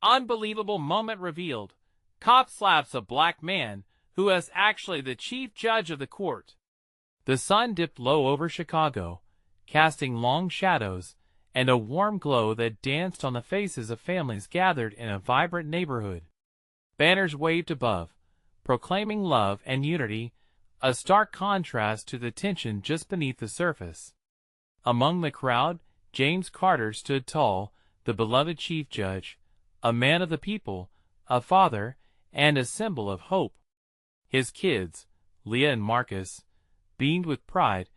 Unbelievable moment revealed. Cop slaps a black man who is actually the chief judge of the court. The sun dipped low over Chicago, casting long shadows and a warm glow that danced on the faces of families gathered in a vibrant neighborhood. Banners waved above, proclaiming love and unity, a stark contrast to the tension just beneath the surface. Among the crowd, James Carter stood tall, the beloved chief judge, a man of the people, a father, and a symbol of hope. His kids, Leah and Marcus, beamed with pride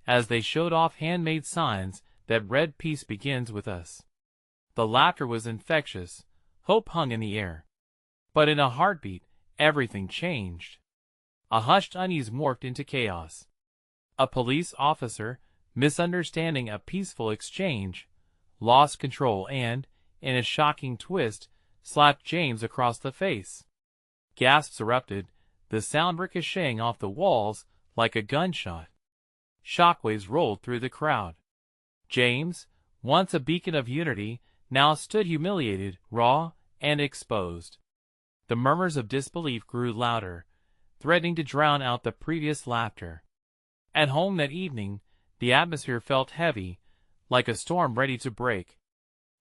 as they showed off handmade signs that read "Peace begins with us." The laughter was infectious, hope hung in the air. But in a heartbeat, everything changed. A hushed unease morphed into chaos. A police officer, misunderstanding a peaceful exchange, lost control and, in a shocking twist, slapped James across the face. Gasps erupted, the sound ricocheting off the walls like a gunshot. Shockwaves rolled through the crowd. James, once a beacon of unity, now stood humiliated, raw, and exposed. The murmurs of disbelief grew louder, threatening to drown out the previous laughter. At home that evening, the atmosphere felt heavy, like a storm ready to break.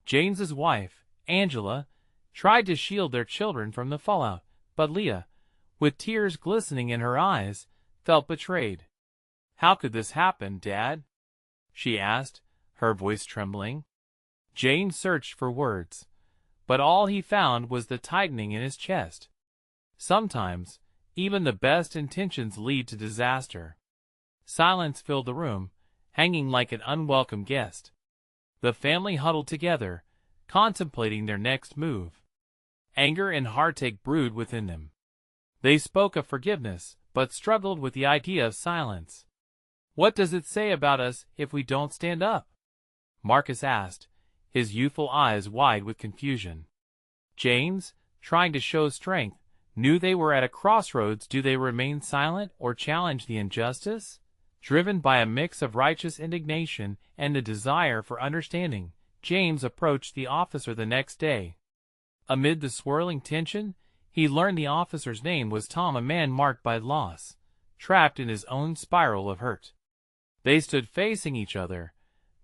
James's wife, Angela, tried to shield their children from the fallout, but Leah, with tears glistening in her eyes, felt betrayed. "How could this happen, Dad?" she asked, her voice trembling. James searched for words, but all he found was the tightening in his chest. Sometimes, even the best intentions lead to disaster. Silence filled the room, hanging like an unwelcome guest. The family huddled together, contemplating their next move. Anger and heartache brewed within them. They spoke of forgiveness, but struggled with the idea of silence. "What does it say about us if we don't stand up?" Marcus asked, his youthful eyes wide with confusion. James, trying to show strength, knew they were at a crossroads. Do they remain silent or challenge the injustice? Driven by a mix of righteous indignation and the desire for understanding, James approached the officer the next day. Amid the swirling tension, he learned the officer's name was Tom, a man marked by loss, trapped in his own spiral of hurt. They stood facing each other,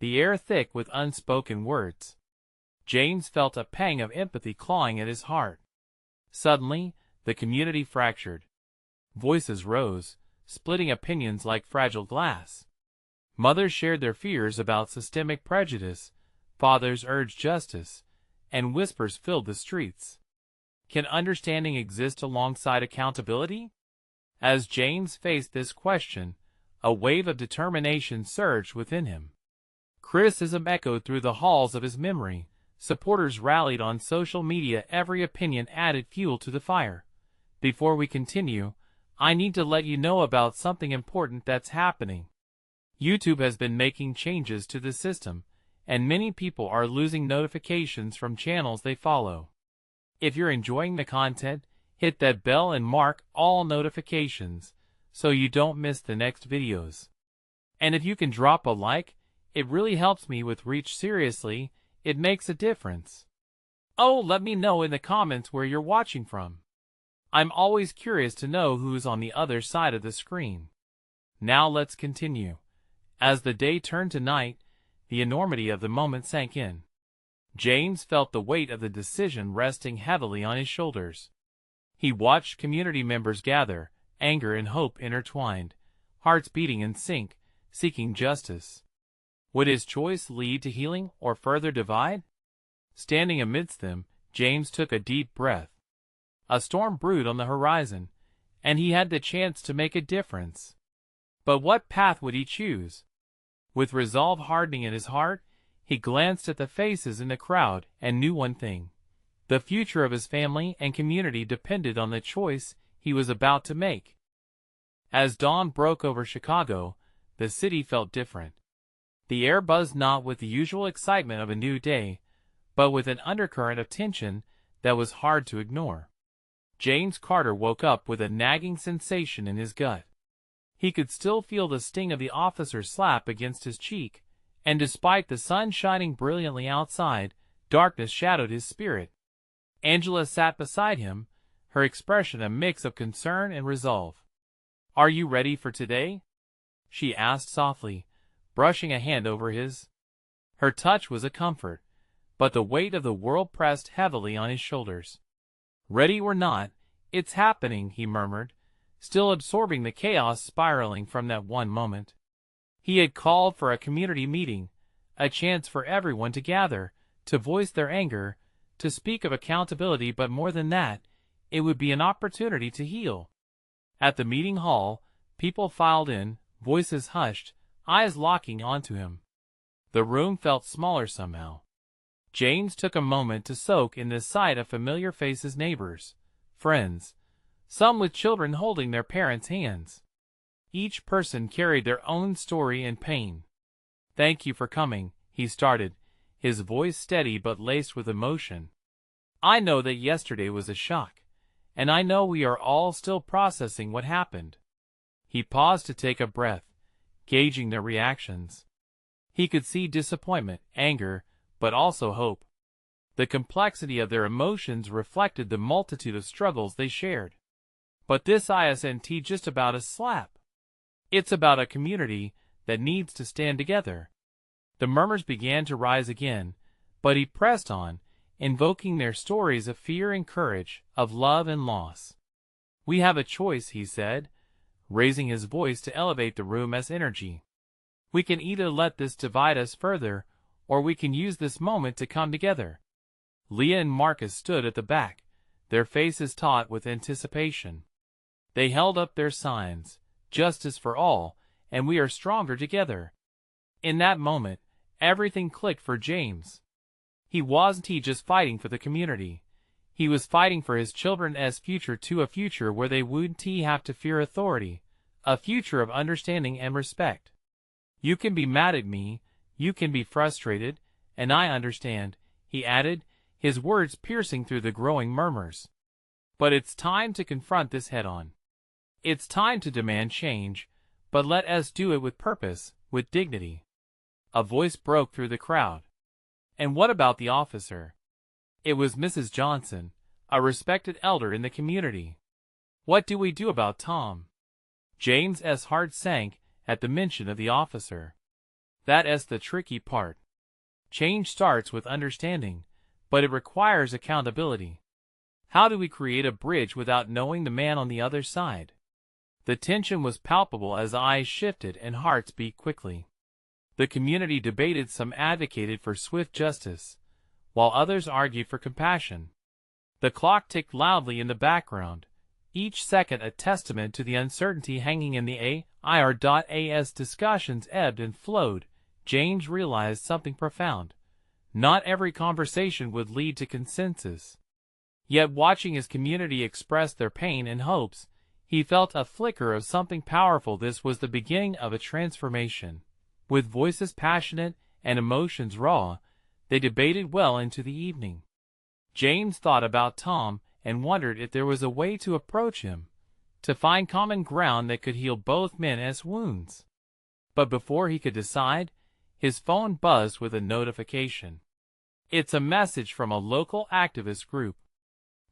the air thick with unspoken words. James felt a pang of empathy clawing at his heart. Suddenly, the community fractured. Voices rose, splitting opinions like fragile glass. Mothers shared their fears about systemic prejudice, fathers urged justice, and whispers filled the streets. Can understanding exist alongside accountability? As James faced this question, a wave of determination surged within him. Criticism echoed through the halls of his memory. Supporters rallied on social media. Every opinion added fuel to the fire. Before we continue, I need to let you know about something important that's happening. YouTube has been making changes to the system, and many people are losing notifications from channels they follow. If you're enjoying the content, hit that bell and mark all notifications so you don't miss the next videos. And if you can drop a like, it really helps me with reach. Seriously, it makes a difference. Oh, let me know in the comments where you're watching from. I'm always curious to know who's on the other side of the screen. Now let's continue. As the day turned to night, the enormity of the moment sank in. James felt the weight of the decision resting heavily on his shoulders. He watched community members gather, anger and hope intertwined, hearts beating in sync, seeking justice. Would his choice lead to healing or further divide? Standing amidst them, James took a deep breath. A storm brewed on the horizon, and he had the chance to make a difference. But what path would he choose? With resolve hardening in his heart, he glanced at the faces in the crowd and knew one thing. The future of his family and community depended on the choice he was about to make. As dawn broke over Chicago, the city felt different. The air buzzed not with the usual excitement of a new day, but with an undercurrent of tension that was hard to ignore. James Carter woke up with a nagging sensation in his gut. He could still feel the sting of the officer's slap against his cheek, and despite the sun shining brilliantly outside, darkness shadowed his spirit. Angela sat beside him, her expression a mix of concern and resolve. "Are you ready for today?" she asked softly, brushing a hand over his. Her touch was a comfort, but the weight of the world pressed heavily on his shoulders. "Ready or not, it's happening," he murmured, still absorbing the chaos spiraling from that one moment. He had called for a community meeting, a chance for everyone to gather, to voice their anger, to speak of accountability, but more than that, it would be an opportunity to heal. At the meeting hall, people filed in, voices hushed, eyes locking onto him. The room felt smaller somehow. James took a moment to soak in the sight of familiar faces, neighbors, friends, some with children holding their parents' hands. Each person carried their own story and pain. "Thank you for coming," he started, his voice steady but laced with emotion. "I know that yesterday was a shock, and I know we are all still processing what happened." He paused to take a breath, gauging their reactions. He could see disappointment, anger, but also hope. The complexity of their emotions reflected the multitude of struggles they shared. But this isn't just about a slap. It's about a community that needs to stand together. The murmurs began to rise again, but he pressed on, invoking their stories of fear and courage, of love and loss. "We have a choice," he said, raising his voice to elevate the room as energy. "We can either let this divide us further, or we can use this moment to come together." Leah and Marcus stood at the back, their faces taut with anticipation. They held up their signs, "Justice for all," and "We are stronger together." In that moment, everything clicked for James. He wasn't just fighting for the community. He was fighting for his children's future, to a future where they wouldn't have to fear authority, a future of understanding and respect. "You can be mad at me, you can be frustrated, and I understand," he added, his words piercing through the growing murmurs. "But it's time to confront this head-on. It's time to demand change, but let us do it with purpose, with dignity." A voice broke through the crowd. "And what about the officer?" It was Mrs. Johnson, a respected elder in the community. "What do we do about Tom?" James's heart sank at the mention of the officer. That's the tricky part. Change starts with understanding, but it requires accountability. How do we create a bridge without knowing the man on the other side? The tension was palpable as eyes shifted and hearts beat quickly. The community debated, some advocated for swift justice, while others argued for compassion. The clock ticked loudly in the background, each second a testament to the uncertainty hanging in the air. As discussions ebbed and flowed, James realized something profound. Not every conversation would lead to consensus. Yet watching his community express their pain and hopes, he felt a flicker of something powerful. This was the beginning of a transformation. With voices passionate and emotions raw, they debated well into the evening. James thought about Tom and wondered if there was a way to approach him, to find common ground that could heal both men's wounds. But before he could decide, his phone buzzed with a notification. "It's a message from a local activist group."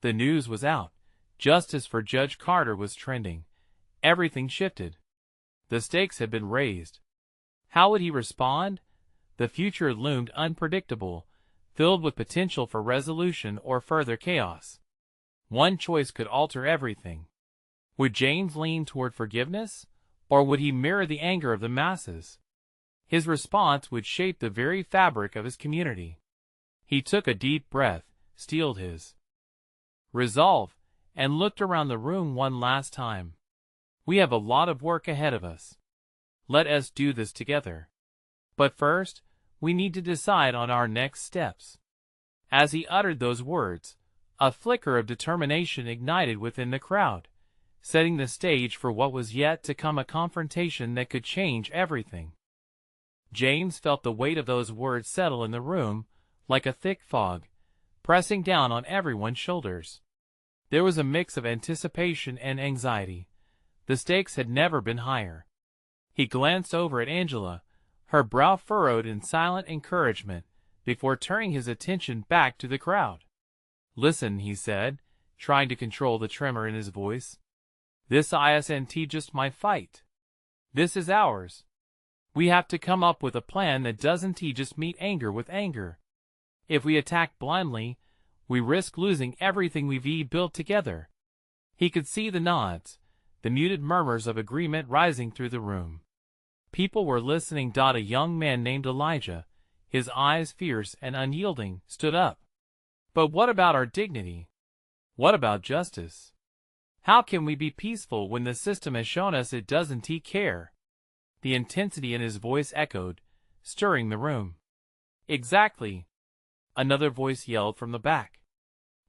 The news was out. Justice for Judge Carter was trending. Everything shifted. The stakes had been raised. How would he respond? The future loomed unpredictable, filled with potential for resolution or further chaos. One choice could alter everything. Would James lean toward forgiveness, or would he mirror the anger of the masses? His response would shape the very fabric of his community. He took a deep breath, steeled his resolve, and looked around the room one last time. "We have a lot of work ahead of us. Let us do this together. But first, we need to decide on our next steps." As he uttered those words, a flicker of determination ignited within the crowd, setting the stage for what was yet to come, a confrontation that could change everything. James felt the weight of those words settle in the room, like a thick fog, pressing down on everyone's shoulders. There was a mix of anticipation and anxiety. The stakes had never been higher. He glanced over at Angela, her brow furrowed in silent encouragement, before turning his attention back to the crowd. "Listen," he said, trying to control the tremor in his voice. "This isn't just my fight. This is ours. We have to come up with a plan that doesn't just meet anger with anger. If we attack blindly, we risk losing everything we've built together." He could see the nods, the muted murmurs of agreement rising through the room. People were listening. A young man named Elijah, his eyes fierce and unyielding, stood up. "But what about our dignity? What about justice? How can we be peaceful when the system has shown us it doesn't care?" The intensity in his voice echoed, stirring the room. "Exactly," another voice yelled from the back.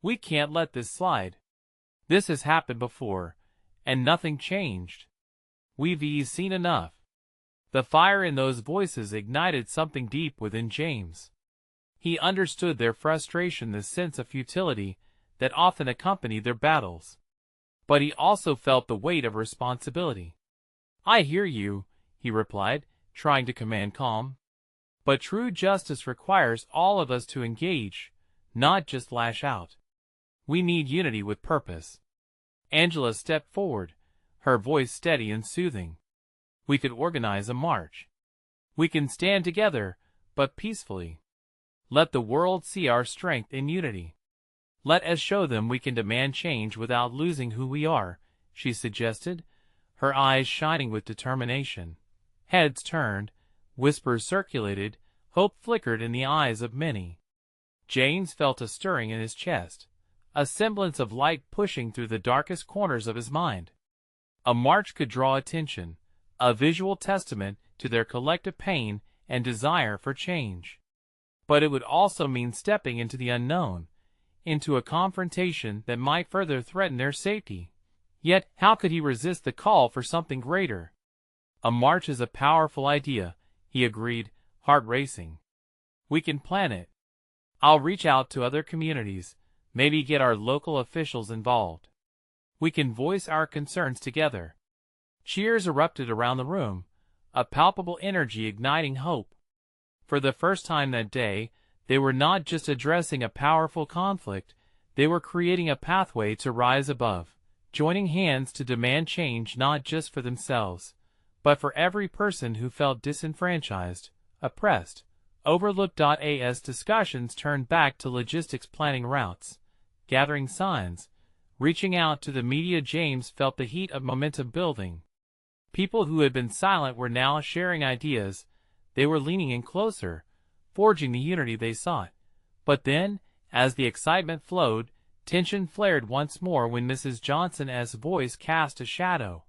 "We can't let this slide. This has happened before, and nothing changed. We've seen enough." The fire in those voices ignited something deep within James. He understood their frustration, the sense of futility that often accompanied their battles. But he also felt the weight of responsibility. "I hear you," he replied, trying to command calm. "But true justice requires all of us to engage, not just lash out. We need unity with purpose." Angela stepped forward, her voice steady and soothing. "We could organize a march. We can stand together, but peacefully. Let the world see our strength in unity. Let us show them we can demand change without losing who we are," she suggested, her eyes shining with determination. Heads turned, whispers circulated, hope flickered in the eyes of many. James felt a stirring in his chest, a semblance of light pushing through the darkest corners of his mind. A march could draw attention, a visual testament to their collective pain and desire for change. But it would also mean stepping into the unknown, into a confrontation that might further threaten their safety. Yet, how could he resist the call for something greater? "A march is a powerful idea," he agreed, heart racing. "We can plan it. I'll reach out to other communities, maybe get our local officials involved. We can voice our concerns together." Cheers erupted around the room, a palpable energy igniting hope. For the first time that day, they were not just addressing a powerful conflict, they were creating a pathway to rise above, joining hands to demand change not just for themselves, but for every person who felt disenfranchised, oppressed, overlooked. As discussions turned back to logistics, planning routes, gathering signs, reaching out to the media, James felt the heat of momentum building. People who had been silent were now sharing ideas. They were leaning in closer, forging the unity they sought. But then, as the excitement flowed, tension flared once more when Mrs. Johnson's voice cast a shadow.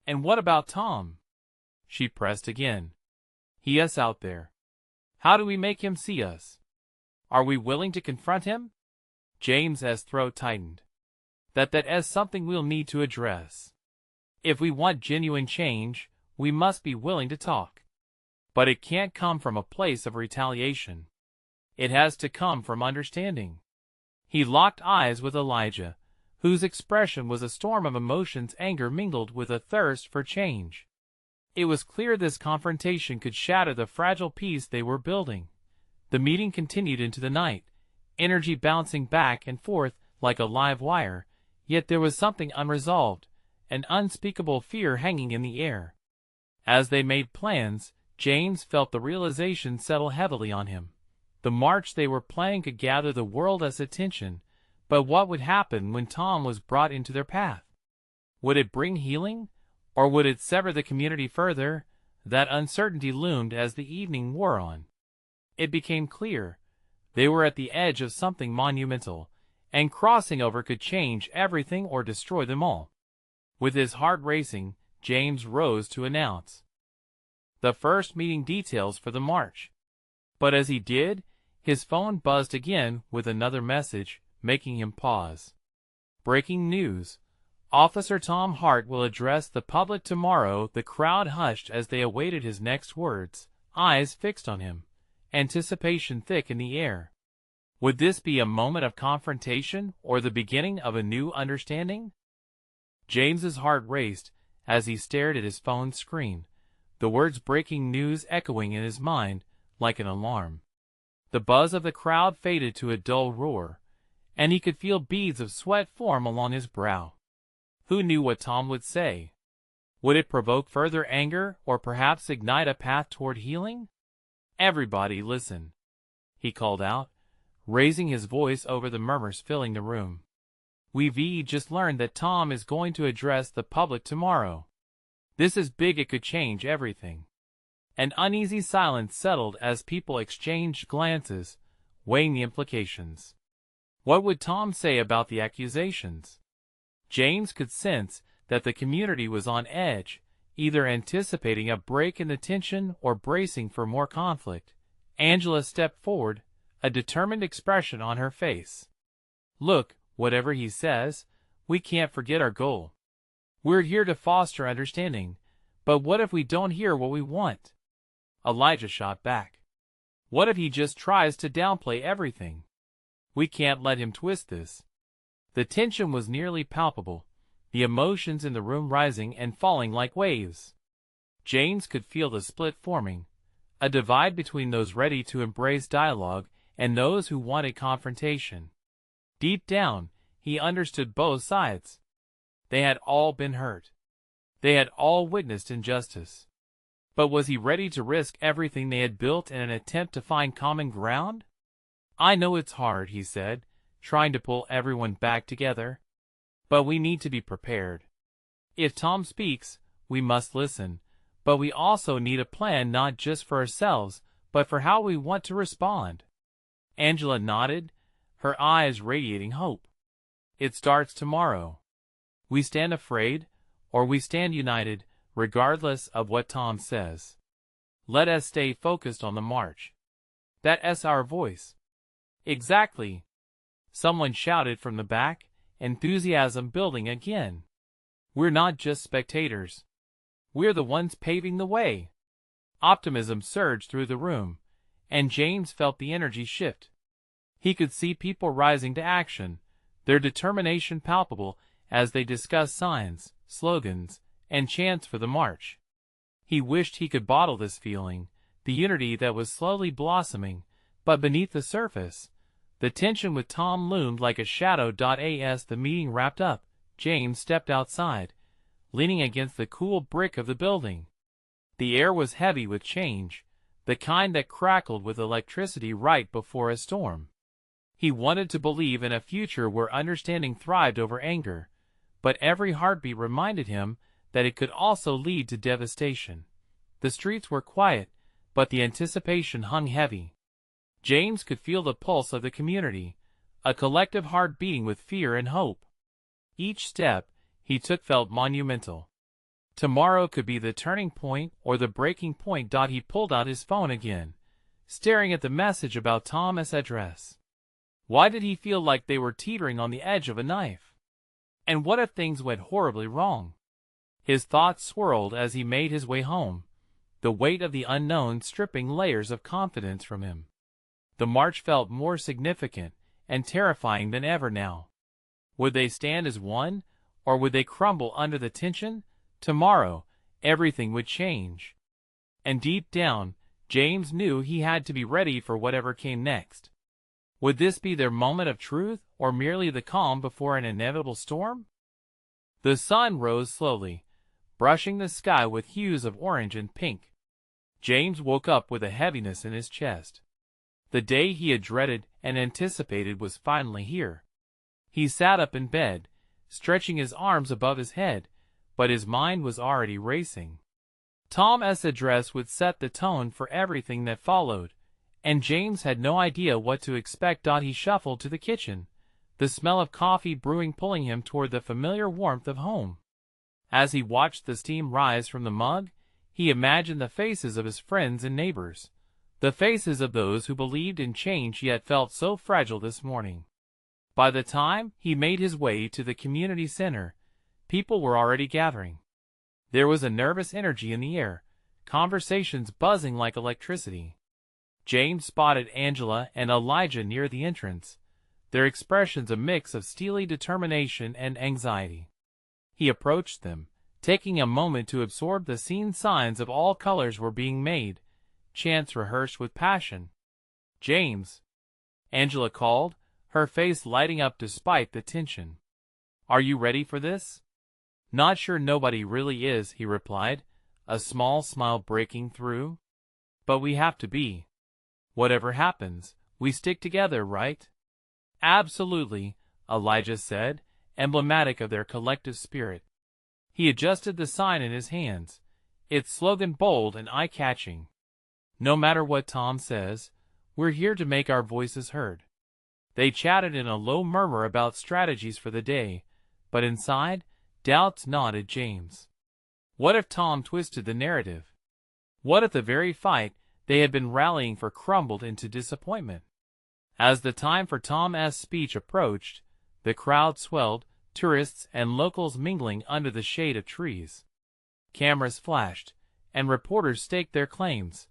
"And what about Tom?" she pressed again. "He is out there. How do we make him see us? Are we willing to confront him?" James's throat tightened. That is something we'll need to address. If we want genuine change, we must be willing to talk. But it can't come from a place of retaliation. It has to come from understanding. He locked eyes with Elijah, whose expression was a storm of emotions, anger mingled with a thirst for change. It was clear this confrontation could shatter the fragile peace they were building. The meeting continued into the night, energy bouncing back and forth like a live wire, yet there was something unresolved, an unspeakable fear hanging in the air. As they made plans, James felt the realization settle heavily on him. The march they were planning could gather the world's attention, but what would happen when Tom was brought into their path? Would it bring healing, or would it sever the community further? That uncertainty loomed as the evening wore on. It became clear they were at the edge of something monumental, and crossing over could change everything or destroy them all. With his heart racing, James rose to announce the first meeting details for the march. But as he did, his phone buzzed again with another message, making him pause. "Breaking news. Officer Tom Hart will address the public tomorrow." The crowd hushed as they awaited his next words, eyes fixed on him, anticipation thick in the air. Would this be a moment of confrontation or the beginning of a new understanding? James's heart raced as he stared at his phone screen, the words "breaking news" echoing in his mind like an alarm. The buzz of the crowd faded to a dull roar, and he could feel beads of sweat form along his brow. Who knew what Tom would say? Would it provoke further anger, or perhaps ignite a path toward healing? "Everybody listen," he called out, raising his voice over the murmurs filling the room. "We've just learned that Tom is going to address the public tomorrow. This is big, it could change everything." An uneasy silence settled as people exchanged glances, weighing the implications. What would Tom say about the accusations? James could sense that the community was on edge, either anticipating a break in the tension or bracing for more conflict. Angela stepped forward, a determined expression on her face. "Look, whatever he says, we can't forget our goal. We're here to foster understanding, but what if we don't hear what we want?" Elijah shot back. "What if he just tries to downplay everything? We can't let him twist this." The tension was nearly palpable, the emotions in the room rising and falling like waves. James could feel the split forming, a divide between those ready to embrace dialogue and those who wanted confrontation. Deep down, he understood both sides. They had all been hurt. They had all witnessed injustice. But was he ready to risk everything they had built in an attempt to find common ground? "I know it's hard," he said, trying to pull everyone back together. "But we need to be prepared. If Tom speaks, we must listen, but we also need a plan not just for ourselves, but for how we want to respond." Angela nodded, her eyes radiating hope. "It starts tomorrow. We stand afraid, or we stand united, regardless of what Tom says. Let us stay focused on the march. That's our voice." "Exactly," someone shouted from the back, enthusiasm building again. "We're not just spectators. We're the ones paving the way." Optimism surged through the room, and James felt the energy shift. He could see people rising to action, their determination palpable as they discussed signs, slogans, and chants for the march. He wished he could bottle this feeling, the unity that was slowly blossoming, but beneath the surface, the tension with Tom loomed like a shadow. As the meeting wrapped up, James stepped outside, leaning against the cool brick of the building. The air was heavy with change, the kind that crackled with electricity right before a storm. He wanted to believe in a future where understanding thrived over anger, but every heartbeat reminded him that it could also lead to devastation. The streets were quiet, but the anticipation hung heavy. James could feel the pulse of the community, a collective heart beating with fear and hope. Each step he took felt monumental. Tomorrow could be the turning point or the breaking point. He pulled out his phone again, staring at the message about Tom's address. Why did he feel like they were teetering on the edge of a knife? And what if things went horribly wrong? His thoughts swirled as he made his way home, the weight of the unknown stripping layers of confidence from him. The march felt more significant and terrifying than ever now. Would they stand as one, or would they crumble under the tension? Tomorrow, everything would change. And deep down, James knew he had to be ready for whatever came next. Would this be their moment of truth, or merely the calm before an inevitable storm? The sun rose slowly, brushing the sky with hues of orange and pink. James woke up with a heaviness in his chest. The day he had dreaded and anticipated was finally here. He sat up in bed, stretching his arms above his head, but his mind was already racing. Tom's address would set the tone for everything that followed, and James had no idea what to expect. He shuffled to the kitchen, the smell of coffee brewing pulling him toward the familiar warmth of home. As he watched the steam rise from the mug, he imagined the faces of his friends and neighbors, the faces of those who believed in change yet felt so fragile this morning. By the time he made his way to the community center, people were already gathering. There was a nervous energy in the air, conversations buzzing like electricity. James spotted Angela and Elijah near the entrance, their expressions a mix of steely determination and anxiety. He approached them, taking a moment to absorb the scene. Signs of all colors were being made, chants rehearsed with passion. "James," Angela called, her face lighting up despite the tension. "Are you ready for this?" "Not sure nobody really is," he replied, a small smile breaking through. "But we have to be. Whatever happens, we stick together, right?" "Absolutely," Elijah said, emblematic of their collective spirit. He adjusted the sign in his hands, its slogan bold and eye-catching. "No matter what Tom says, we're here to make our voices heard." They chatted in a low murmur about strategies for the day, but inside, doubts gnawed at James. What if Tom twisted the narrative? What if the very fight they had been rallying for crumbled into disappointment? As the time for Tom's speech approached, the crowd swelled, tourists and locals mingling under the shade of trees. Cameras flashed, and reporters staked their claims,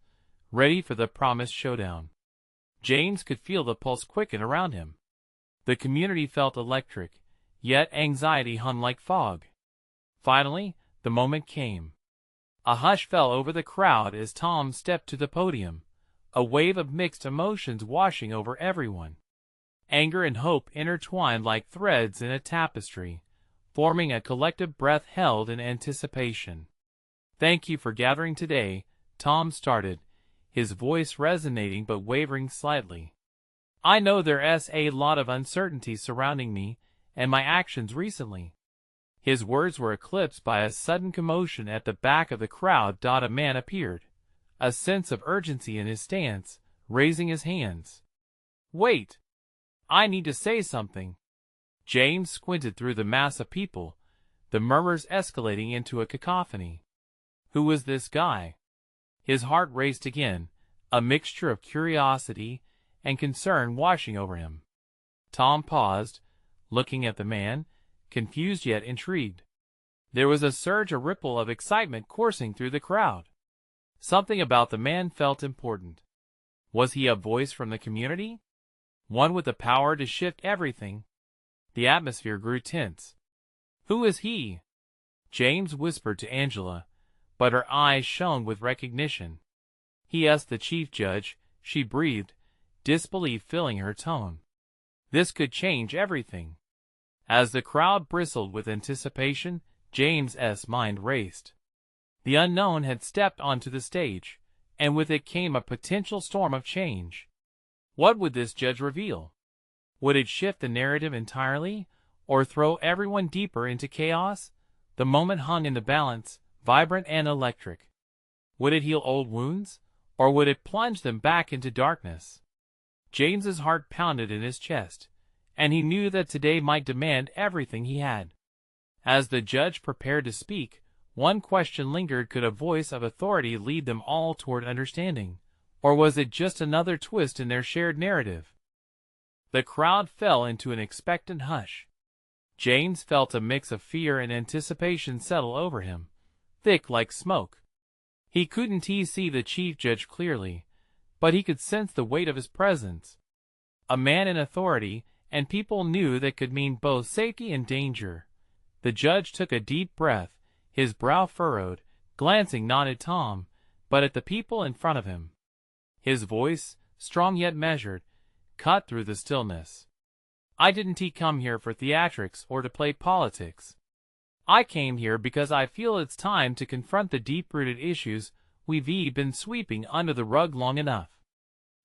ready for the promised showdown. James could feel the pulse quicken around him. The community felt electric, yet anxiety hung like fog. Finally, the moment came. A hush fell over the crowd as Tom stepped to the podium, a wave of mixed emotions washing over everyone. Anger and hope intertwined like threads in a tapestry, forming a collective breath held in anticipation. "Thank you for gathering today," Tom started, his voice resonating but wavering slightly. "I know there's a lot of uncertainty surrounding me and my actions recently." His words were eclipsed by a sudden commotion at the back of the crowd. A man appeared, a sense of urgency in his stance, raising his hands. "Wait! I need to say something." James squinted through the mass of people, the murmurs escalating into a cacophony. Who was this guy? His heart raced again, a mixture of curiosity and concern washing over him. Tom paused, looking at the man, confused yet intrigued. There was a ripple of excitement coursing through the crowd. Something about the man felt important. Was he a voice from the community? One with the power to shift everything? The atmosphere grew tense. "Who is he?" James whispered to Angela, but her eyes shone with recognition. "He is the chief judge," she breathed, disbelief filling her tone. This could change everything. As the crowd bristled with anticipation, James's mind raced. The unknown had stepped onto the stage, and with it came a potential storm of change. What would this judge reveal? Would it shift the narrative entirely, or throw everyone deeper into chaos? The moment hung in the balance, vibrant and electric. Would it heal old wounds, or would it plunge them back into darkness? James's heart pounded in his chest, and he knew that today might demand everything he had. As the judge prepared to speak, one question lingered: could a voice of authority lead them all toward understanding, or was it just another twist in their shared narrative? The crowd fell into an expectant hush. James felt a mix of fear and anticipation settle over him, thick like smoke. He couldn't see the chief judge clearly, but he could sense the weight of his presence. A man in authority, and people knew that could mean both safety and danger. The judge took a deep breath, his brow furrowed, glancing not at Tom, but at the people in front of him. His voice, strong yet measured, cut through the stillness. "I didn't come here for theatrics or to play politics. I came here because I feel it's time to confront the deep-rooted issues we've been sweeping under the rug long enough."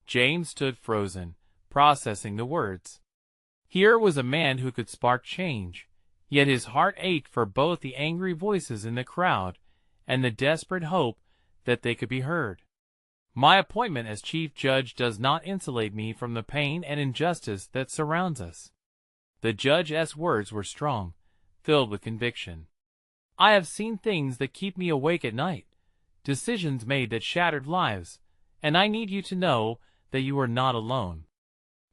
James stood frozen, processing the words. Here was a man who could spark change, yet his heart ached for both the angry voices in the crowd and the desperate hope that they could be heard. "My appointment as chief judge does not insulate me from the pain and injustice that surrounds us." The judge's words were strong, filled with conviction. "I have seen things that keep me awake at night, decisions made that shattered lives, and I need you to know that you are not alone."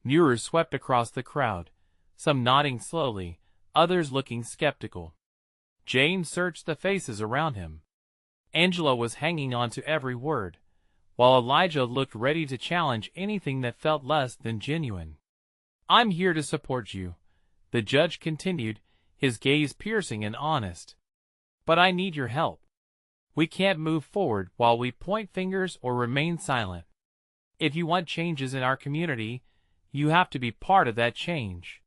Murmurs swept across the crowd, some nodding slowly, others looking skeptical. James searched the faces around him. Angela was hanging on to every word, while Elijah looked ready to challenge anything that felt less than genuine. "I'm here to support you," the judge continued, his gaze piercing and honest. "But I need your help. We can't move forward while we point fingers or remain silent. If you want changes in our community, You have to be part of that change."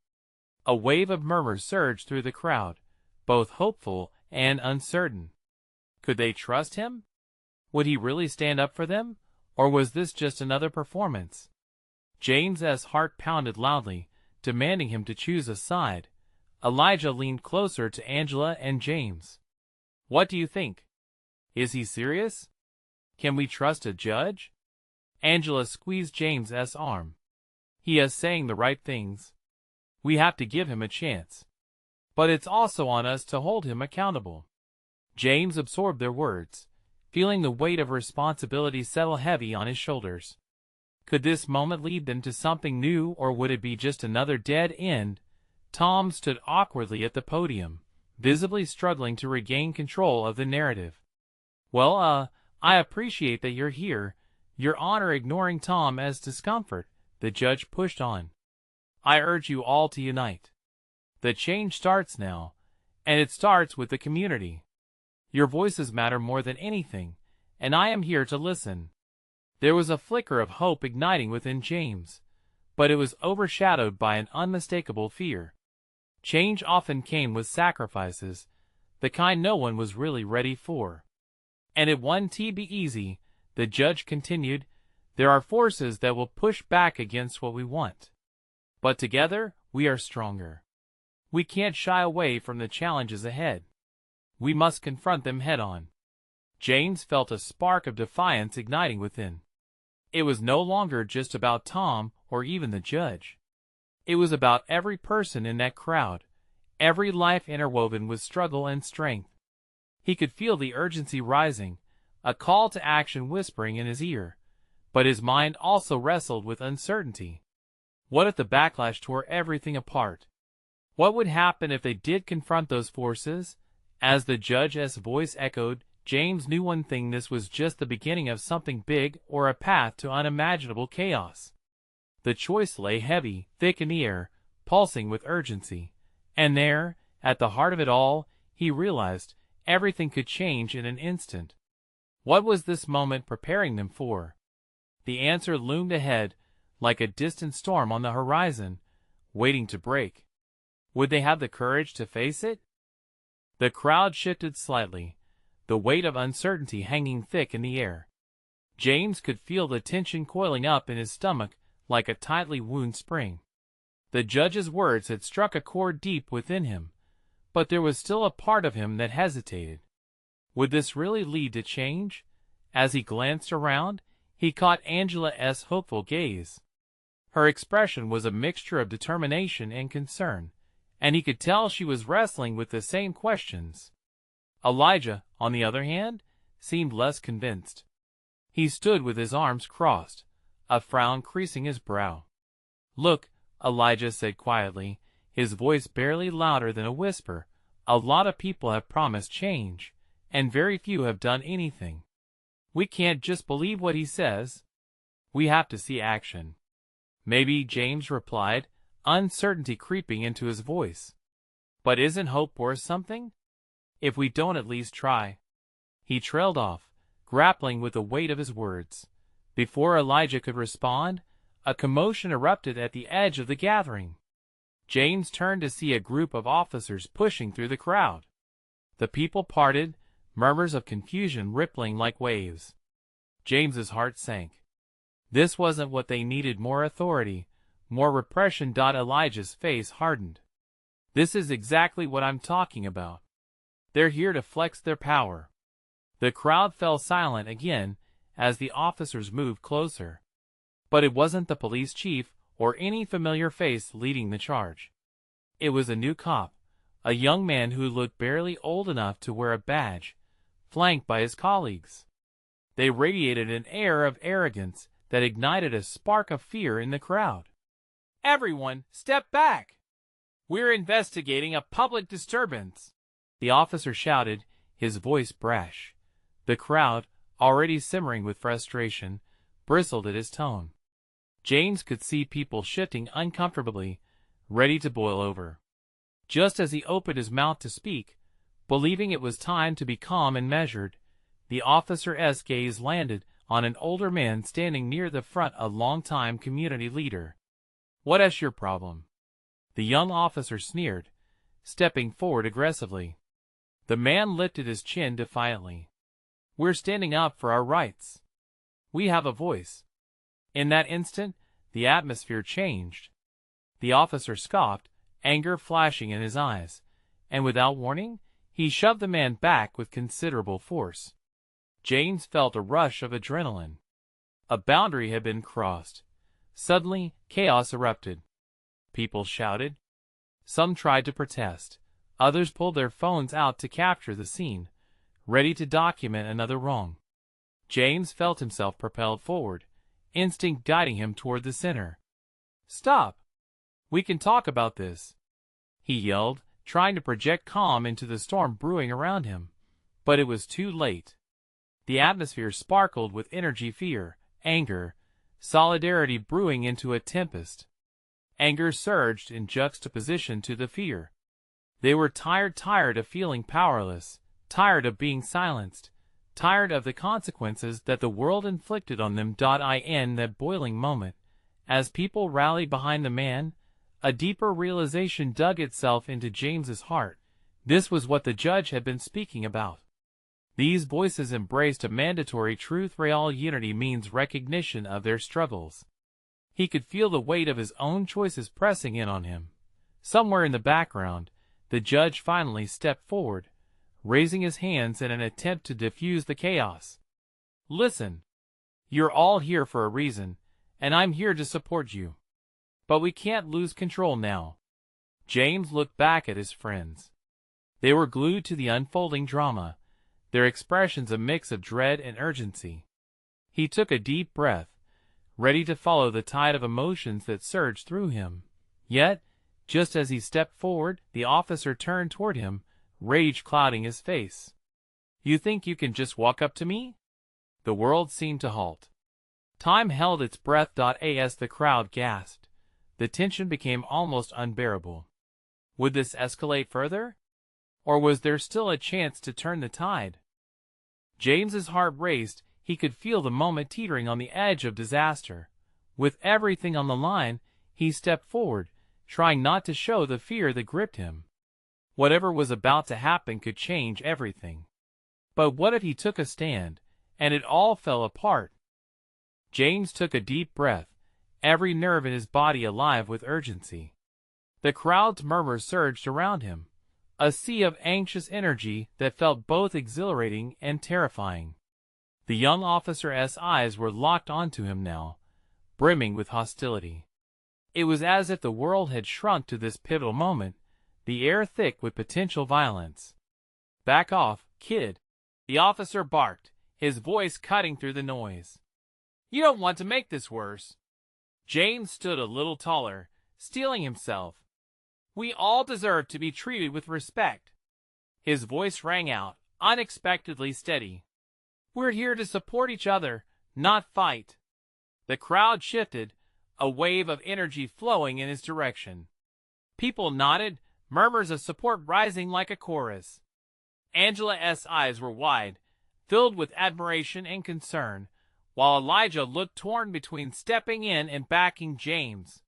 A wave of murmurs surged through the crowd, both hopeful and uncertain. Could they trust him? Would he really stand up for them, or was this just another performance? James's heart pounded loudly, demanding him to choose a side. Elijah leaned closer to Angela and James. "What do you think? Is he serious? Can we trust a judge?" Angela squeezed James's arm. "He is saying the right things. We have to give him a chance. But it's also on us to hold him accountable." James absorbed their words, feeling the weight of responsibility settle heavy on his shoulders. Could this moment lead them to something new, or would it be just another dead end? Tom stood awkwardly at the podium, visibly struggling to regain control of the narrative. "Well, I appreciate that you're here, Your Honor." Ignoring Tom's discomfort, the judge pushed on. "I urge you all to unite. The change starts now, and it starts with the community. Your voices matter more than anything, and I am here to listen." There was a flicker of hope igniting within James, but it was overshadowed by an unmistakable fear. Change often came with sacrifices, the kind no one was really ready for. "And it won't be easy," the judge continued. "There are forces that will push back against what we want. But together, we are stronger. We can't shy away from the challenges ahead. We must confront them head-on." James felt a spark of defiance igniting within. It was no longer just about Tom or even the judge. It was about every person in that crowd, every life interwoven with struggle and strength. He could feel the urgency rising, a call to action whispering in his ear, but his mind also wrestled with uncertainty. What if the backlash tore everything apart? What would happen if they did confront those forces? As the judge's voice echoed, James knew one thing: this was just the beginning of something big, or a path to unimaginable chaos. The choice lay heavy, thick in the air, pulsing with urgency. And there, at the heart of it all, he realized, everything could change in an instant. What was this moment preparing them for? The answer loomed ahead, like a distant storm on the horizon, waiting to break. Would they have the courage to face it? The crowd shifted slightly, the weight of uncertainty hanging thick in the air. James could feel the tension coiling up in his stomach like a tightly wound spring. The judge's words had struck a chord deep within him, but there was still a part of him that hesitated. Would this really lead to change? As he glanced around, he caught Angela's hopeful gaze. Her expression was a mixture of determination and concern, and he could tell she was wrestling with the same questions. Elijah, on the other hand, seemed less convinced. He stood with his arms crossed, a frown creasing his brow. "Look," Elijah said quietly, his voice barely louder than a whisper, "a lot of people have promised change, and very few have done anything. We can't just believe what he says. We have to see action." "Maybe," James replied, uncertainty creeping into his voice. "But isn't hope worth something? If we don't at least try?" He trailed off, grappling with the weight of his words. Before Elijah could respond, a commotion erupted at the edge of the gathering. James turned to see a group of officers pushing through the crowd. The people parted, murmurs of confusion rippling like waves. James's heart sank. This wasn't what they needed: more authority, more repression. Elijah's face hardened. "This is exactly what I'm talking about. They're here to flex their power." The crowd fell silent again as the officers moved closer. But it wasn't the police chief or any familiar face leading the charge. It was a new cop, a young man who looked barely old enough to wear a badge, flanked by his colleagues. They radiated an air of arrogance that ignited a spark of fear in the crowd. "Everyone, step back! We're investigating a public disturbance," the officer shouted, his voice brash. The crowd, already simmering with frustration, bristled at his tone. James could see people shifting uncomfortably, ready to boil over. Just as he opened his mouth to speak, believing it was time to be calm and measured, the officer's gaze landed on an older man standing near the front, a longtime community leader. What's your problem? The young officer sneered, stepping forward aggressively. The man lifted his chin defiantly. We're standing up for our rights. We have a voice. In that instant, the atmosphere changed. The officer scoffed, anger flashing in his eyes, and without warning, he shoved the man back with considerable force. James felt a rush of adrenaline. A boundary had been crossed. Suddenly, chaos erupted. People shouted. Some tried to protest. Others pulled their phones out to capture the scene, ready to document another wrong. James felt himself propelled forward, instinct guiding him toward the center. Stop! We can talk about this, he yelled, trying to project calm into the storm brewing around him. But it was too late. The atmosphere sparkled with energy, fear, anger, solidarity brewing into a tempest. Anger surged in juxtaposition to the fear. They were tired of feeling powerless, tired of being silenced, tired of the consequences that the world inflicted on them. In that boiling moment, as people rallied behind the man, a deeper realization dug itself into James's heart. This was what the judge had been speaking about. These voices embraced a mandatory truth: real unity means recognition of their struggles. He could feel the weight of his own choices pressing in on him. Somewhere in the background, the judge finally stepped forward, raising his hands in an attempt to diffuse the chaos. Listen. You're all here for a reason, and I'm here to support you. But we can't lose control now. James looked back at his friends. They were glued to the unfolding drama, their expressions a mix of dread and urgency. He took a deep breath, ready to follow the tide of emotions that surged through him. Yet, just as he stepped forward, the officer turned toward him, rage clouding his face. You think you can just walk up to me? The world seemed to halt. Time held its breath. As the crowd gasped, the tension became almost unbearable. Would this escalate further? Or was there still a chance to turn the tide? James's heart raced. He could feel the moment teetering on the edge of disaster. With everything on the line, he stepped forward, trying not to show the fear that gripped him. Whatever was about to happen could change everything. But what if he took a stand, and it all fell apart? James took a deep breath, every nerve in his body alive with urgency. The crowd's murmurs surged around him, a sea of anxious energy that felt both exhilarating and terrifying. The young officer's eyes were locked onto him now, brimming with hostility. It was as if the world had shrunk to this pivotal moment, the air thick with potential violence. Back off, kid, the officer barked, his voice cutting through the noise. You don't want to make this worse. James stood a little taller, steeling himself. We all deserve to be treated with respect. His voice rang out, unexpectedly steady. We're here to support each other, not fight. The crowd shifted, a wave of energy flowing in his direction. People nodded, murmurs of support rising like a chorus. Angela's eyes were wide, filled with admiration and concern, while Elijah looked torn between stepping in and backing James.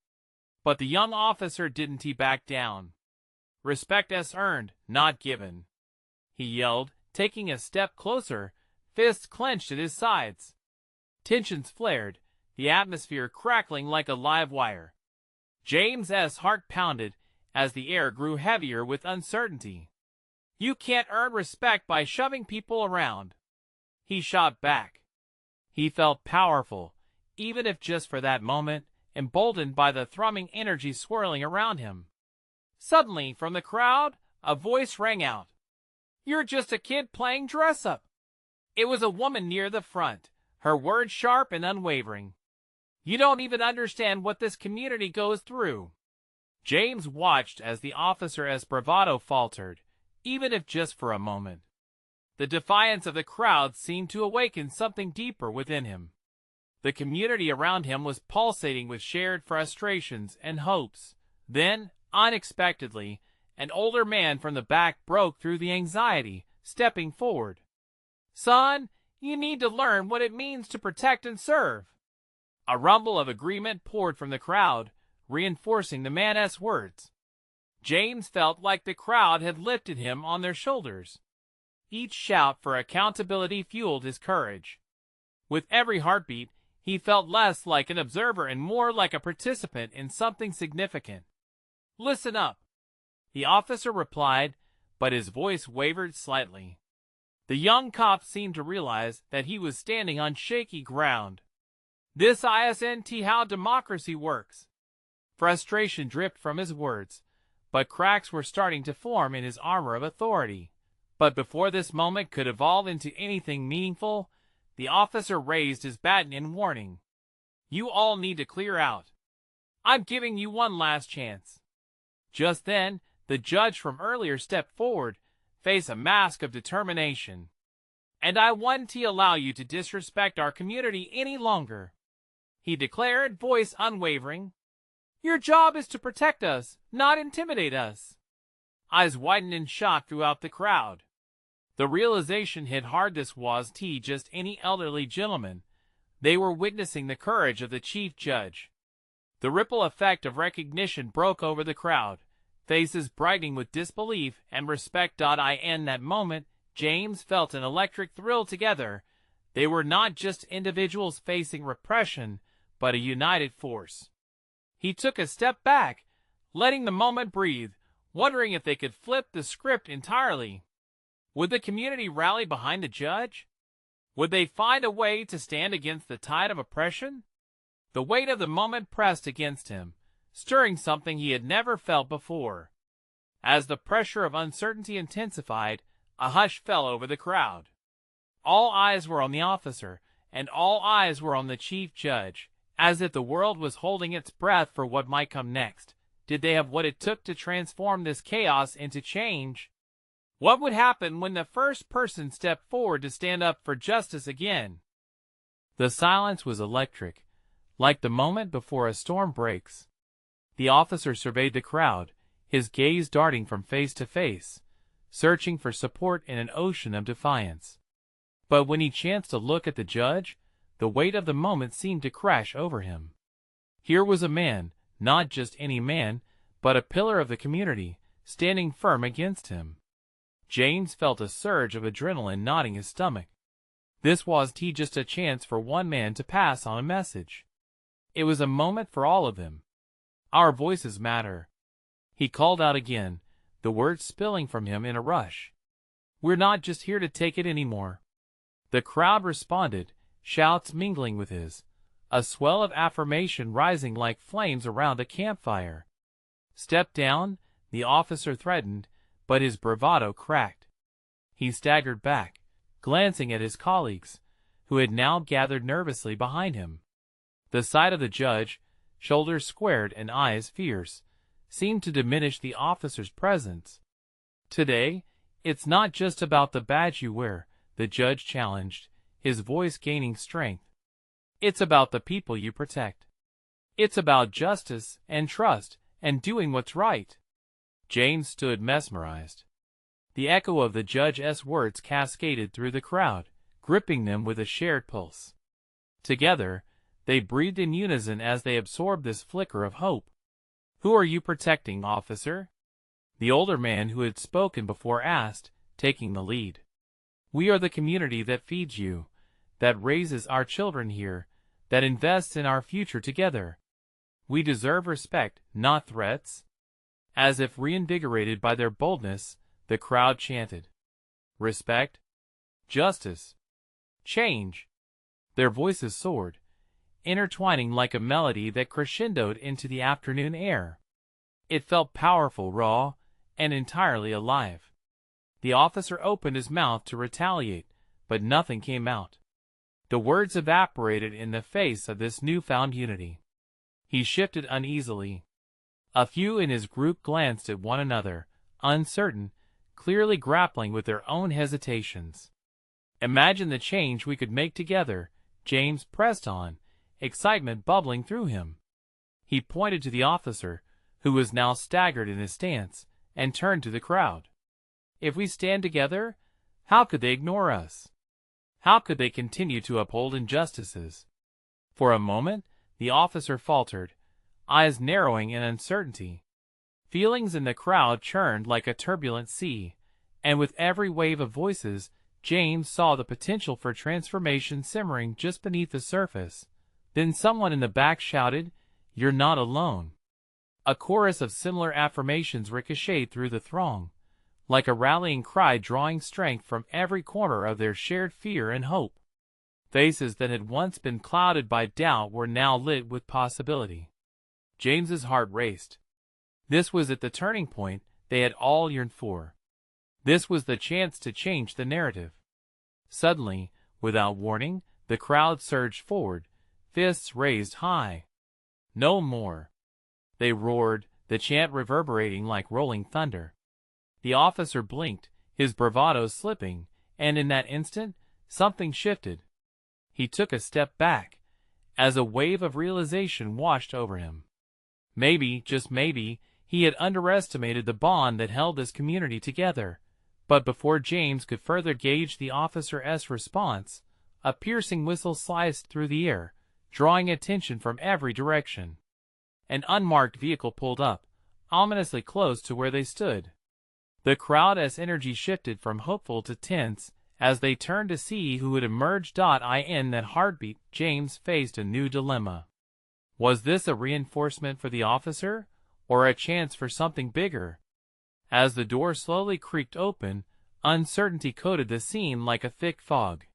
But the young officer didn't back down. Respect is earned, not given, he yelled, taking a step closer, fists clenched at his sides. Tensions flared, the atmosphere crackling like a live wire. James's heart pounded as the air grew heavier with uncertainty. You can't earn respect by shoving people around, he shot back. He felt powerful, even if just for that moment, emboldened by the thrumming energy swirling around him. Suddenly, from the crowd, a voice rang out. You're just a kid playing dress-up. It was a woman near the front, her words sharp and unwavering. You don't even understand what this community goes through. James watched as the officer's bravado faltered, even if just for a moment. The defiance of the crowd seemed to awaken something deeper within him. The community around him was pulsating with shared frustrations and hopes. Then, unexpectedly, an older man from the back broke through the anxiety, stepping forward. Son, you need to learn what it means to protect and serve. A rumble of agreement poured from the crowd, reinforcing the man's words. James felt like the crowd had lifted him on their shoulders. Each shout for accountability fueled his courage. With every heartbeat, he felt less like an observer and more like a participant in something significant. "Listen up," the officer replied, but his voice wavered slightly. The young cop seemed to realize that he was standing on shaky ground. "This isn't how democracy works." Frustration dripped from his words, but cracks were starting to form in his armor of authority. But before this moment could evolve into anything meaningful, the officer raised his baton in warning. "You all need to clear out. I'm giving you one last chance." Just then, the judge from earlier stepped forward, face a mask of determination. "And I won't allow you to disrespect our community any longer," he declared, voice unwavering. "Your job is to protect us, not intimidate us." Eyes widened in shock throughout the crowd. The realization hit hard. This wasn't just any elderly gentleman. They were witnessing the courage of the chief judge. The ripple effect of recognition broke over the crowd, faces brightening with disbelief and respect. In that moment, James felt an electric thrill. Together, they were not just individuals facing repression, but a united force. He took a step back, letting the moment breathe, wondering if they could flip the script entirely. Would the community rally behind the judge? Would they find a way to stand against the tide of oppression? The weight of the moment pressed against him, stirring something he had never felt before. As the pressure of uncertainty intensified, a hush fell over the crowd. All eyes were on the officer, and all eyes were on the chief judge, as if the world was holding its breath for what might come next. Did they have what it took to transform this chaos into change? What would happen when the first person stepped forward to stand up for justice again? The silence was electric, like the moment before a storm breaks. The officer surveyed the crowd, his gaze darting from face to face, searching for support in an ocean of defiance. But when he chanced to look at the judge, the weight of the moment seemed to crash over him. Here was a man, not just any man, but a pillar of the community, standing firm against him. James felt a surge of adrenaline knotting his stomach. This wasn't just a chance for one man to pass on a message. It was a moment for all of them. "Our voices matter," he called out again, the words spilling from him in a rush. "We're not just here to take it anymore." The crowd responded, shouts mingling with his, a swell of affirmation rising like flames around a campfire. "Step down," the officer threatened, but his bravado cracked. He staggered back, glancing at his colleagues, who had now gathered nervously behind him. The sight of the judge, shoulders squared and eyes fierce, seemed to diminish the officer's presence. "Today, it's not just about the badge you wear," the judge challenged, his voice gaining strength. "It's about the people you protect. It's about justice and trust and doing what's right." James stood mesmerized. The echo of the judge's words cascaded through the crowd, gripping them with a shared pulse. Together, they breathed in unison as they absorbed this flicker of hope. "Who are you protecting, officer?" the older man who had spoken before asked, taking the lead. "We are the community that feeds you, that raises our children here, that invests in our future together. We deserve respect, not threats." As if reinvigorated by their boldness, the crowd chanted, "Respect, justice, change." Their voices soared, intertwining like a melody that crescendoed into the afternoon air. It felt powerful, raw, and entirely alive. The officer opened his mouth to retaliate, but nothing came out. The words evaporated in the face of this newfound unity. He shifted uneasily. A few in his group glanced at one another, uncertain, clearly grappling with their own hesitations. "Imagine the change we could make together," James pressed on, excitement bubbling through him. He pointed to the officer, who was now staggered in his stance, and turned to the crowd. "If we stand together, how could they ignore us? How could they continue to uphold injustices?" For a moment, the officer faltered, eyes narrowing in uncertainty. Feelings in the crowd churned like a turbulent sea, and with every wave of voices, James saw the potential for transformation simmering just beneath the surface. Then someone in the back shouted, "You're not alone." A chorus of similar affirmations ricocheted through the throng, like a rallying cry drawing strength from every corner of their shared fear and hope. Faces that had once been clouded by doubt were now lit with possibility. James's heart raced. This was at the turning point they had all yearned for. This was the chance to change the narrative. Suddenly, without warning, the crowd surged forward, fists raised high. "No more!" they roared, the chant reverberating like rolling thunder. The officer blinked, his bravado slipping, and in that instant, something shifted. He took a step back, as a wave of realization washed over him. Maybe, just maybe, he had underestimated the bond that held this community together. But before James could further gauge the officer's response, a piercing whistle sliced through the air, drawing attention from every direction. An unmarked vehicle pulled up, ominously close to where they stood. The crowd's energy shifted from hopeful to tense as they turned to see who had emerged. In that heartbeat, James faced a new dilemma. Was this a reinforcement for the officer, or a chance for something bigger? As the door slowly creaked open, uncertainty coated the scene like a thick fog.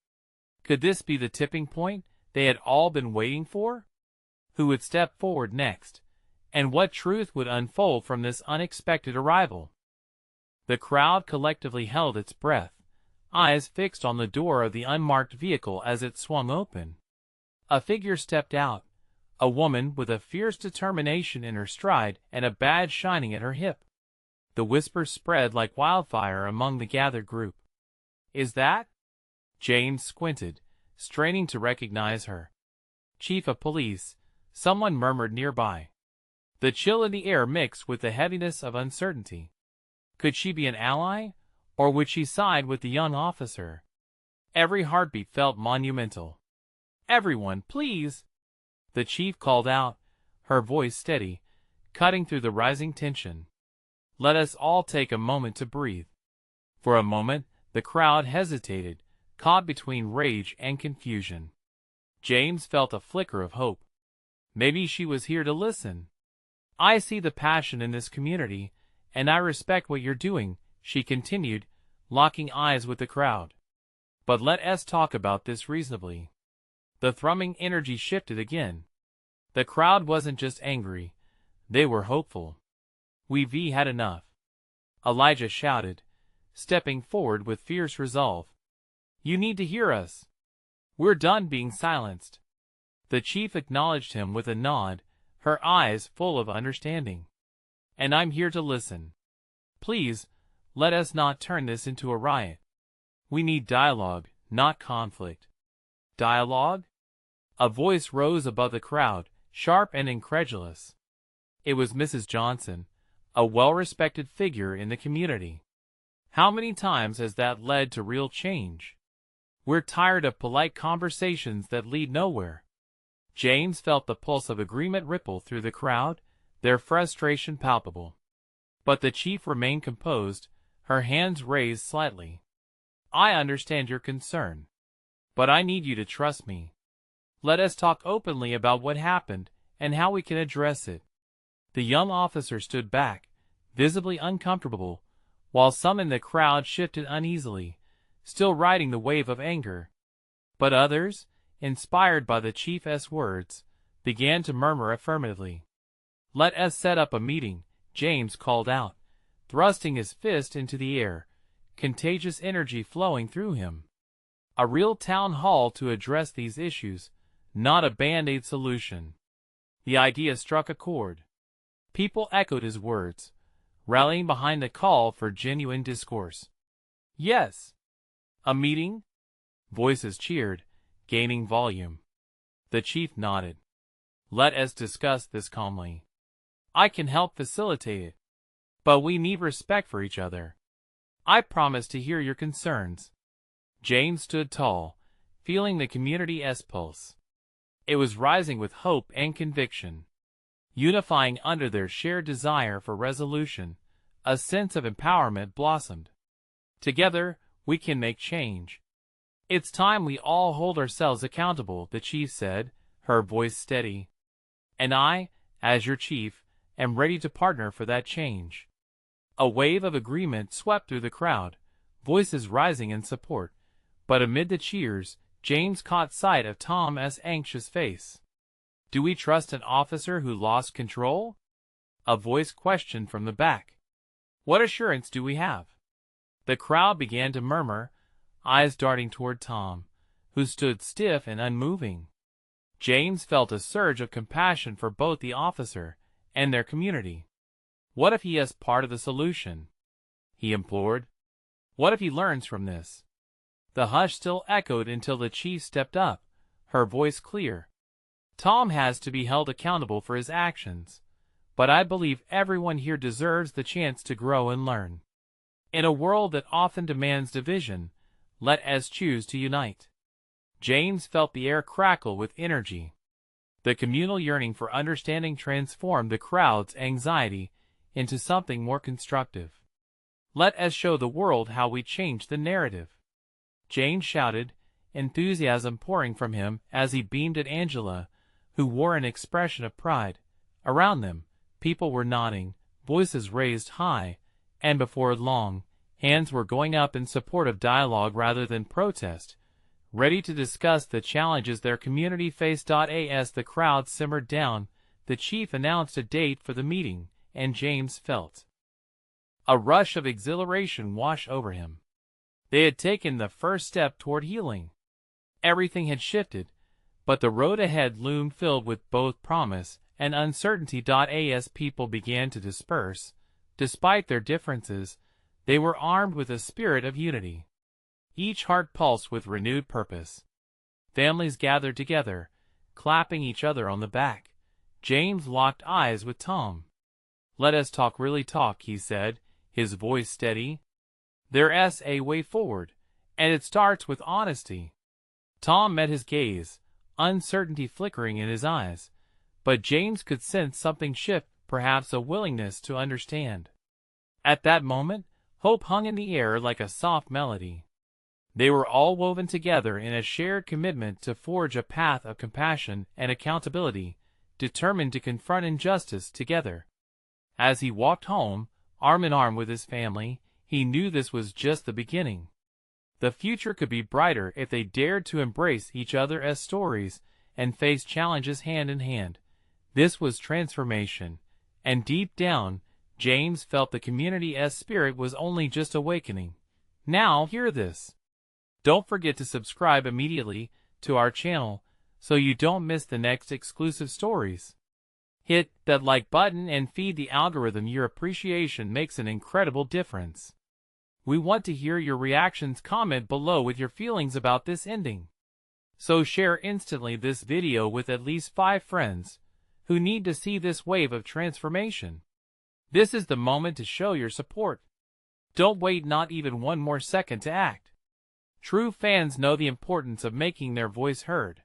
Could this be the tipping point they had all been waiting for? Who would step forward next, and what truth would unfold from this unexpected arrival? The crowd collectively held its breath, eyes fixed on the door of the unmarked vehicle as it swung open. A figure stepped out, a woman with a fierce determination in her stride and a badge shining at her hip. The whispers spread like wildfire among the gathered group. "Is that?" James squinted, straining to recognize her. "Chief of Police," someone murmured nearby. The chill in the air mixed with the heaviness of uncertainty. Could she be an ally, or would she side with the young officer? Every heartbeat felt monumental. "Everyone, please!" the chief called out, her voice steady, cutting through the rising tension. "Let us all take a moment to breathe." For a moment, the crowd hesitated, caught between rage and confusion. James felt a flicker of hope. Maybe she was here to listen. "I see the passion in this community, and I respect what you're doing," she continued, locking eyes with the crowd. "But let us talk about this reasonably." The thrumming energy shifted again. The crowd wasn't just angry, they were hopeful. "We've had enough," Elijah shouted, stepping forward with fierce resolve. "You need to hear us. We're done being silenced." The chief acknowledged him with a nod, her eyes full of understanding. "And I'm here to listen. Please, let us not turn this into a riot. We need dialogue, not conflict." "Dialogue?" A voice rose above the crowd, sharp and incredulous. It was Mrs. Johnson, a well-respected figure in the community. "How many times has that led to real change? We're tired of polite conversations that lead nowhere." James felt the pulse of agreement ripple through the crowd, their frustration palpable. But the chief remained composed, her hands raised slightly. "I understand your concern. But I need you to trust me. Let us talk openly about what happened and how we can address it." The young officer stood back, visibly uncomfortable, while some in the crowd shifted uneasily, still riding the wave of anger. But others, inspired by the chief's words, began to murmur affirmatively. "Let us set up a meeting," James called out, thrusting his fist into the air, contagious energy flowing through him. "A real town hall to address these issues, not a band-aid solution." The idea struck a chord. People echoed his words, rallying behind the call for genuine discourse. "Yes." "A meeting?" Voices cheered, gaining volume. The chief nodded. "Let us discuss this calmly. I can help facilitate it. But we need respect for each other. I promise to hear your concerns." James stood tall, feeling the community's pulse. It was rising with hope and conviction. Unifying under their shared desire for resolution, a sense of empowerment blossomed. Together, we can make change. It's time we all hold ourselves accountable, the chief said, her voice steady. And I, as your chief, am ready to partner for that change. A wave of agreement swept through the crowd, voices rising in support. But amid the cheers, James caught sight of Tom's anxious face. Do we trust an officer who lost control? A voice questioned from the back. What assurance do we have? The crowd began to murmur, eyes darting toward Tom, who stood stiff and unmoving. James felt a surge of compassion for both the officer and their community. What if he is part of the solution? He implored. What if he learns from this? The hush still echoed until the chief stepped up, her voice clear. Tom has to be held accountable for his actions, but I believe everyone here deserves the chance to grow and learn. In a world that often demands division, let us choose to unite. James felt the air crackle with energy. The communal yearning for understanding transformed the crowd's anxiety into something more constructive. Let us show the world how we change the narrative. James shouted, enthusiasm pouring from him as he beamed at Angela, who wore an expression of pride. Around them, people were nodding, voices raised high, and before long, hands were going up in support of dialogue rather than protest, ready to discuss the challenges their community faced. As the crowd simmered down, the chief announced a date for the meeting, and James felt a rush of exhilaration wash over him. They had taken the first step toward healing. Everything had shifted, but the road ahead loomed filled with both promise and uncertainty. As people began to disperse, despite their differences, they were armed with a spirit of unity. Each heart pulsed with renewed purpose. Families gathered together, clapping each other on the back. James locked eyes with Tom. Let us talk, really talk, he said, his voice steady. There's a way forward, and it starts with honesty. Tom met his gaze, uncertainty flickering in his eyes, but James could sense something shift, perhaps a willingness to understand. At that moment, hope hung in the air like a soft melody. They were all woven together in a shared commitment to forge a path of compassion and accountability, determined to confront injustice together. As he walked home, arm in arm with his family, he knew this was just the beginning. The future could be brighter if they dared to embrace each other as stories and face challenges hand in hand. This was transformation, and deep down, James felt the community's spirit was only just awakening. Now, hear this. Don't forget to subscribe immediately to our channel so you don't miss the next exclusive stories. Hit that like button and feed the algorithm. Your appreciation makes an incredible difference. We want to hear your reactions. Comment below with your feelings about this ending. So share instantly this video with at least 5 friends who need to see this wave of transformation. This is the moment to show your support. Don't wait not even one more second to act. True fans know the importance of making their voice heard.